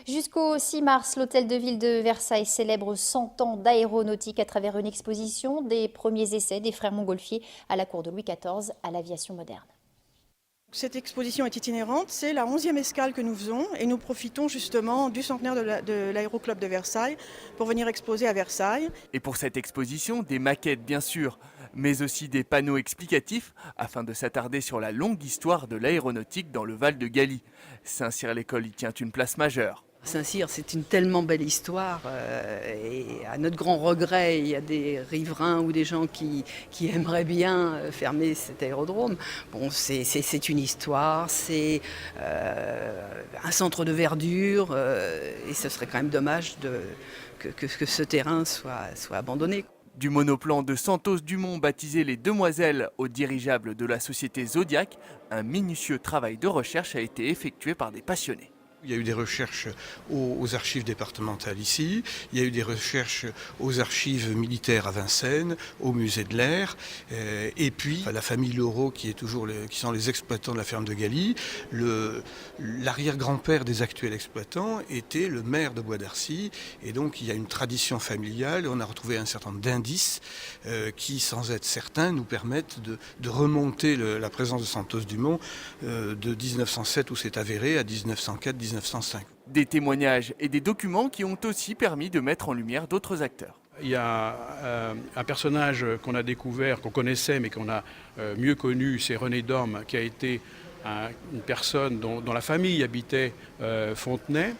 Jusqu'au 6 mars, l'hôtel de ville de Versailles célèbre 100 ans d'aéronautique à travers une exposition des premiers essais des frères Montgolfier à la cour de Louis XIV à l'aviation moderne. Cette exposition est itinérante, c'est la 11e escale que nous faisons et nous profitons justement du centenaire de l'Aéroclub de Versailles pour venir exposer à Versailles. Et pour cette exposition, des maquettes bien sûr, mais aussi des panneaux explicatifs afin de s'attarder sur la longue histoire de l'aéronautique dans le Val de Galie. Saint-Cyr-l'École y tient une place majeure. Saint-Cyr, c'est une tellement belle histoire et à notre grand regret, il y a des riverains ou des gens qui aimeraient bien fermer cet aérodrome. Bon, c'est une histoire, c'est un centre de verdure et ce serait quand même dommage que ce terrain soit abandonné. Du monoplan de Santos Dumont baptisé les Demoiselles au dirigeable de la société Zodiac, un minutieux travail de recherche a été effectué par des passionnés. Il y a eu des recherches aux archives départementales ici, il y a eu des recherches aux archives militaires à Vincennes, au musée de l'Air, et puis la famille Laureau qui sont les exploitants de la ferme de Galie. L'arrière-grand-père des actuels exploitants était le maire de Bois d'Arcy, et donc il y a une tradition familiale. On a retrouvé un certain nombre d'indices qui, sans être certains, nous permettent de remonter la présence de Santos Dumont de 1907 où c'est avéré à 1904-1905. Des témoignages et des documents qui ont aussi permis de mettre en lumière d'autres acteurs. Il y a un personnage qu'on a découvert, qu'on connaissait mais qu'on a mieux connu, c'est René Dorme, qui a été une personne dont la famille habitait Fontenay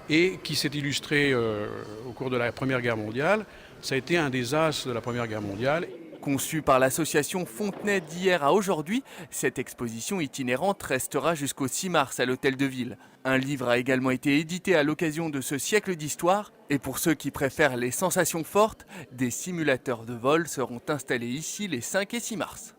et qui s'est illustré au cours de la Première Guerre mondiale. Ça a été un des as de la Première Guerre mondiale. Conçue par l'association Fontenay d'hier à aujourd'hui, cette exposition itinérante restera jusqu'au 6 mars à l'hôtel de ville. Un livre a également été édité à l'occasion de ce siècle d'histoire. Et pour ceux qui préfèrent les sensations fortes, des simulateurs de vol seront installés ici les 5 et 6 mars.